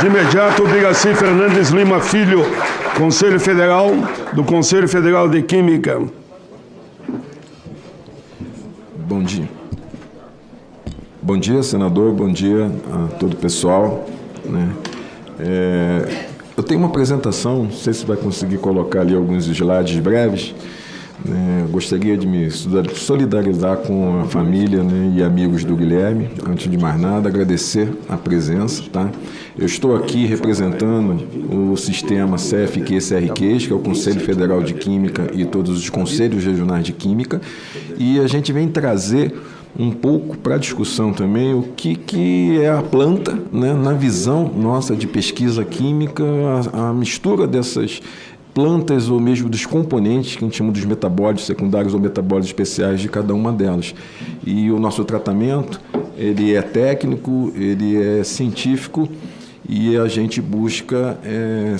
De imediato, Biraci Fernandes Lima Filho, Conselho Federal, do Conselho Federal de Química. Bom dia. Bom dia, senador. Bom dia a todo o pessoal, né? Eu tenho uma apresentação, não sei se vai conseguir colocar ali alguns slides breves. Gostaria de me solidarizar com a família, né, e amigos do Guilherme. Antes de mais nada, agradecer a presença. Tá? Eu estou aqui representando o sistema CFQ-CRQs, que é o Conselho Federal de Química e todos os Conselhos Regionais de Química, e a gente vem trazer um pouco para a discussão também o que é a planta, né, na visão nossa de pesquisa química, a mistura dessas plantas ou mesmo dos componentes que a gente chama dos metabólitos secundários ou metabólitos especiais de cada uma delas. E o nosso tratamento, ele é técnico, ele é científico e a gente busca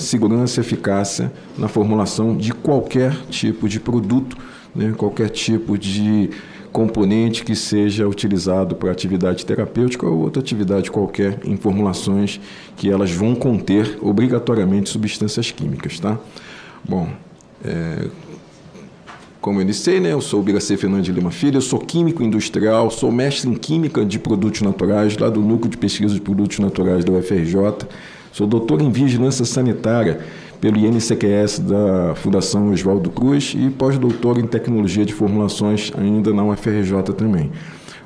segurança e eficácia na formulação de qualquer tipo de produto, né, qualquer tipo de componente que seja utilizado para atividade terapêutica ou outra atividade qualquer em formulações que elas vão conter obrigatoriamente substâncias químicas, tá? Bom, como eu iniciei, né, eu sou o Biraci Fernandes Lima Filho, eu sou químico industrial, sou mestre em Química de Produtos Naturais, lá do Núcleo de Pesquisa de Produtos Naturais da UFRJ, sou doutor em Vigilância Sanitária pelo INCQS da Fundação Oswaldo Cruz e pós-doutor em Tecnologia de Formulações ainda na UFRJ também.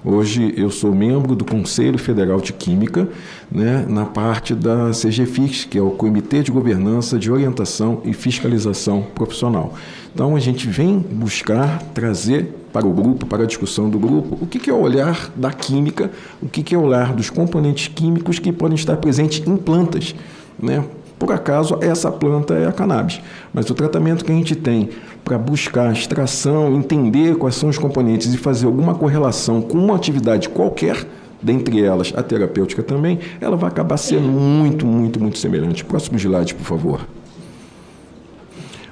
Hoje eu sou membro do Conselho Federal de Química, né, na parte da CGFIX, que é o Comitê de Governança de Orientação e Fiscalização Profissional. Então a gente vem buscar trazer para o grupo, para a discussão do grupo, o que é o olhar da química, o que é o olhar dos componentes químicos que podem estar presentes em plantas, né? Por acaso, essa planta é a cannabis, mas o tratamento que a gente tem para buscar a extração, entender quais são os componentes e fazer alguma correlação com uma atividade qualquer, dentre elas a terapêutica também, ela vai acabar sendo muito semelhante. Próximo slide, por favor.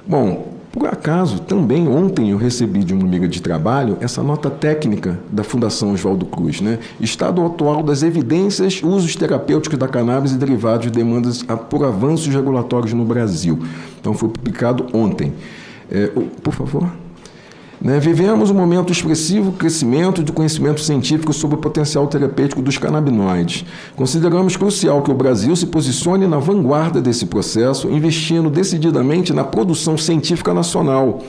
Bom, por acaso, também ontem eu recebi de uma amiga de trabalho essa nota técnica da Fundação Oswaldo Cruz, né? Estado atual das evidências, usos terapêuticos da cannabis e derivados de demandas por avanços regulatórios no Brasil. Então, foi publicado ontem. Por favor. Vivemos um momento expressivo crescimento do conhecimento científico sobre o potencial terapêutico dos canabinoides. Consideramos crucial que o Brasil se posicione na vanguarda desse processo, investindo decididamente na produção científica nacional.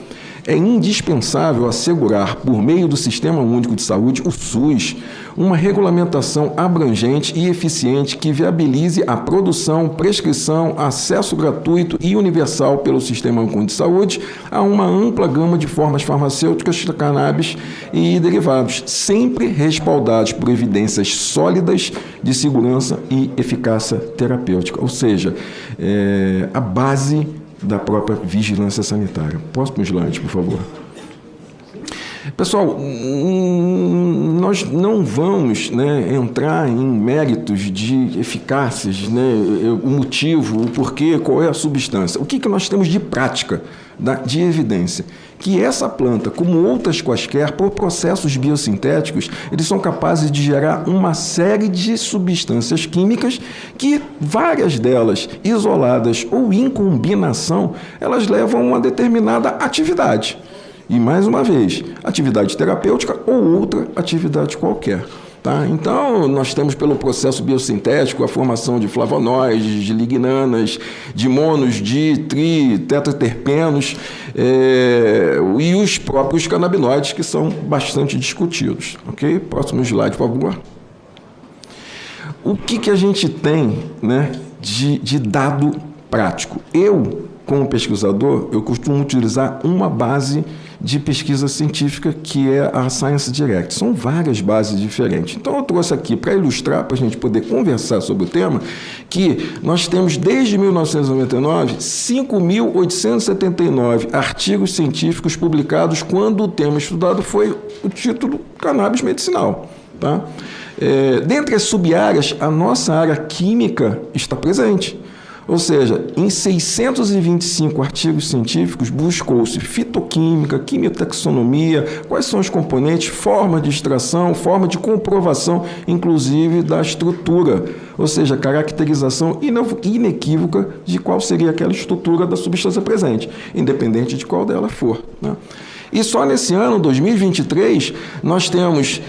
É indispensável assegurar, por meio do Sistema Único de Saúde, o SUS, uma regulamentação abrangente e eficiente que viabilize a produção, prescrição, acesso gratuito e universal pelo Sistema Único de Saúde a uma ampla gama de formas farmacêuticas de cannabis e derivados, sempre respaldados por evidências sólidas de segurança e eficácia terapêutica, ou seja, a base da própria vigilância sanitária. Próximo slide, por favor. Pessoal, nós não vamos, né, entrar em méritos de eficácias, né, o motivo, o porquê, qual é a substância. O que nós temos de prática, de evidência? Que essa planta, como outras quaisquer, por processos biosintéticos, eles são capazes de gerar uma série de substâncias químicas que, várias delas, isoladas ou em combinação, elas levam a uma determinada atividade. E, mais uma vez, atividade terapêutica ou outra atividade qualquer. Tá? Então, nós temos pelo processo biosintético a formação de flavonoides, de lignanas, de monos, de tetraterpenos e os próprios canabinoides, que são bastante discutidos. Okay? Próximo slide, por favor. O que a gente tem, né, de dado prático? Como pesquisador, eu costumo utilizar uma base de pesquisa científica que é a Science Direct. São várias bases diferentes. Então, eu trouxe aqui para ilustrar, para a gente poder conversar sobre o tema, que nós temos, desde 1999, 5.879 artigos científicos publicados quando o tema estudado foi o título Cannabis Medicinal. Tá? Dentre as sub-áreas, a nossa área química está presente. Ou seja, em 625 artigos científicos buscou-se fitoquímica, quimiotaxonomia, quais são os componentes, forma de extração, forma de comprovação, inclusive da estrutura, ou seja, caracterização inequívoca de qual seria aquela estrutura da substância presente, independente de qual dela for, né? E só nesse ano, 2023, nós temos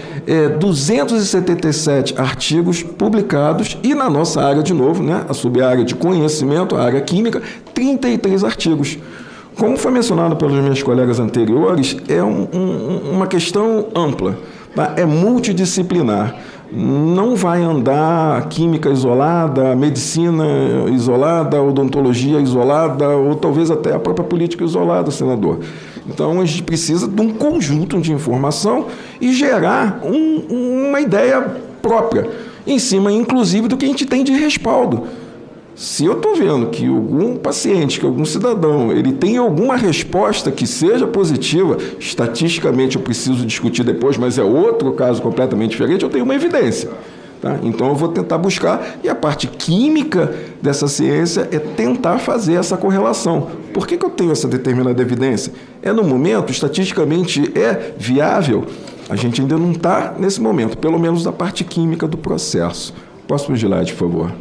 277 artigos publicados e na nossa área, de novo, né, a sub-área de conhecimento, a área química, 33 artigos. Como foi mencionado pelos meus colegas anteriores, é uma questão ampla, tá? É multidisciplinar. Não vai andar química isolada, medicina isolada, odontologia isolada, ou talvez até a própria política isolada, senador. Então, a gente precisa de um conjunto de informação e gerar uma ideia própria, em cima, inclusive, do que a gente tem de respaldo. Se eu estou vendo que algum paciente, que algum cidadão, ele tem alguma resposta que seja positiva, estatisticamente eu preciso discutir depois, mas é outro caso completamente diferente, eu tenho uma evidência. Tá? Então eu vou tentar buscar, e a parte química dessa ciência é tentar fazer essa correlação. Por que eu tenho essa determinada evidência? No momento, estatisticamente é viável, a gente ainda não está nesse momento, pelo menos da parte química do processo. Próximo slide, por favor.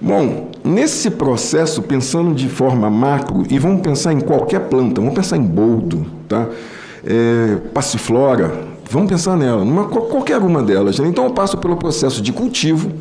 Bom, nesse processo, pensando de forma macro, e vamos pensar em qualquer planta, vamos pensar em boldo, tá? Passiflora, vamos pensar nela, qualquer uma delas. Né? Então, eu passo pelo processo de cultivo,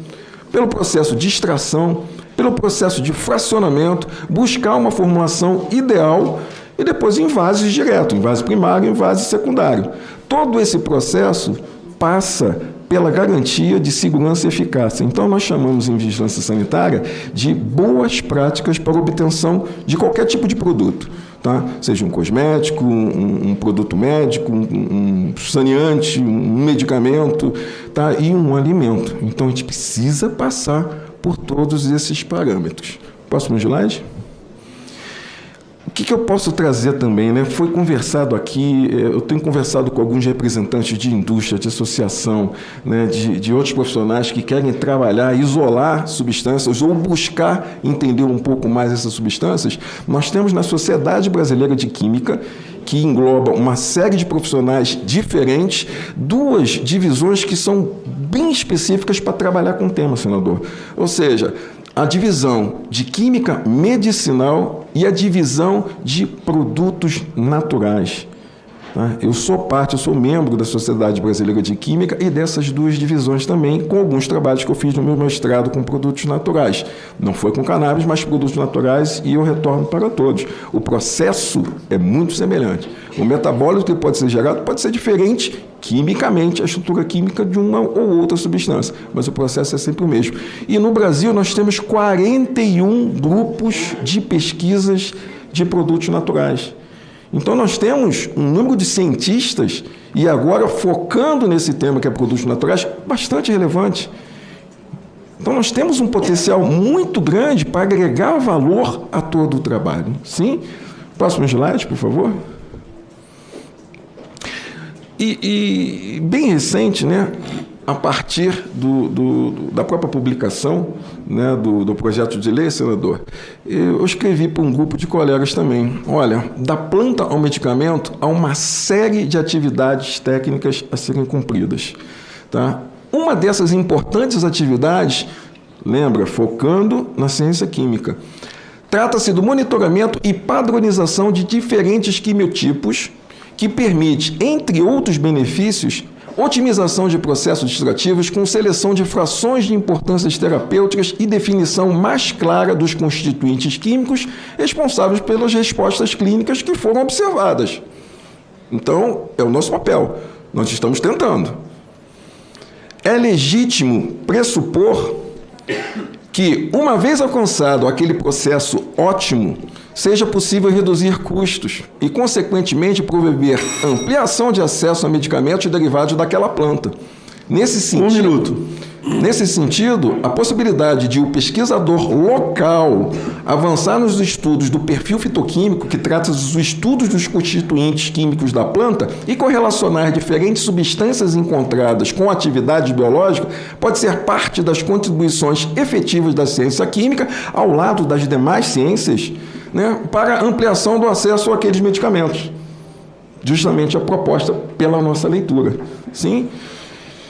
pelo processo de extração, pelo processo de fracionamento, buscar uma formulação ideal e depois envases direto, envase primário e envase secundário. Todo esse processo passa pela garantia de segurança e eficácia. Então, nós chamamos em vigilância sanitária de boas práticas para obtenção de qualquer tipo de produto. Tá? Seja um cosmético, um produto médico, um saneante, um medicamento, tá? E um alimento. Então, a gente precisa passar por todos esses parâmetros. Próximo slide. O que eu posso trazer também, né? Foi conversado aqui, eu tenho conversado com alguns representantes de indústria, de associação, né? de outros profissionais que querem trabalhar, isolar substâncias ou buscar entender um pouco mais essas substâncias. Nós temos na Sociedade Brasileira de Química, que engloba uma série de profissionais diferentes, duas divisões que são bem específicas para trabalhar com o tema, senador. Ou seja, a divisão de química medicinal e a divisão de produtos naturais. Eu sou membro da Sociedade Brasileira de Química e dessas duas divisões também, com alguns trabalhos que eu fiz no meu mestrado com produtos naturais. Não foi com cannabis, mas produtos naturais, e eu retorno para todos. O processo é muito semelhante. O metabólito que pode ser gerado pode ser diferente quimicamente, a estrutura química de uma ou outra substância, mas o processo é sempre o mesmo. E no Brasil nós temos 41 grupos de pesquisas de produtos naturais. Então, nós temos um número de cientistas, e agora focando nesse tema que é produtos naturais, bastante relevante. Então, nós temos um potencial muito grande para agregar valor a todo o trabalho. Sim? Próximo slide, por favor. E bem recente, né? A partir da própria publicação, né, do projeto de lei, senador, eu escrevi para um grupo de colegas também. Olha, da planta ao medicamento, há uma série de atividades técnicas a serem cumpridas. Tá? Uma dessas importantes atividades, lembra, focando na ciência química, trata-se do monitoramento e padronização de diferentes quimiotipos, que permite, entre outros benefícios, otimização de processos extrativos com seleção de frações de importâncias terapêuticas e definição mais clara dos constituintes químicos responsáveis pelas respostas clínicas que foram observadas. Então, é o nosso papel. Nós estamos tentando. É legítimo pressupor que, uma vez alcançado aquele processo ótimo, seja possível reduzir custos e, consequentemente, promover ampliação de acesso a medicamentos derivados daquela planta. Nesse sentido... Nesse sentido, a possibilidade de o pesquisador local avançar nos estudos do perfil fitoquímico, que trata dos estudos dos constituintes químicos da planta, e correlacionar diferentes substâncias encontradas com atividade biológica, pode ser parte das contribuições efetivas da ciência química, ao lado das demais ciências, né, para a ampliação do acesso àqueles medicamentos. Justamente a proposta pela nossa leitura. Sim?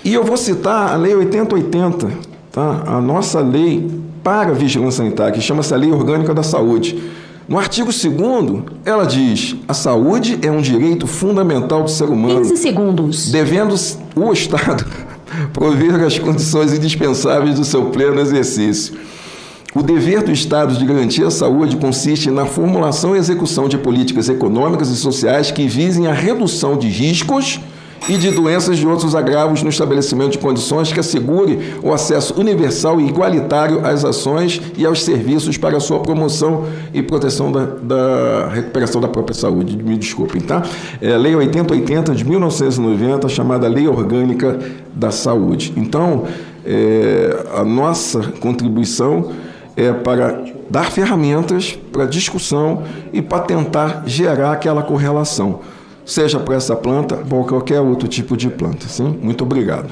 E eu vou citar a Lei 8080, tá? A nossa lei para a vigilância sanitária, que chama-se a Lei Orgânica da Saúde. No artigo 2º, ela diz: a saúde é um direito fundamental do ser humano. 15 segundos. Devendo o Estado prover as condições indispensáveis do seu pleno exercício. O dever do Estado de garantir a saúde consiste na formulação e execução de políticas econômicas e sociais que visem a redução de riscos e de doenças e outros agravos no estabelecimento de condições que assegure o acesso universal e igualitário às ações e aos serviços para a sua promoção e proteção da recuperação da própria saúde. Me desculpem, tá? É a Lei 8080 de 1990, chamada Lei Orgânica da Saúde. Então, a nossa contribuição é para dar ferramentas para discussão e para tentar gerar aquela correlação, seja para essa planta ou qualquer outro tipo de planta. Sim? Muito obrigado.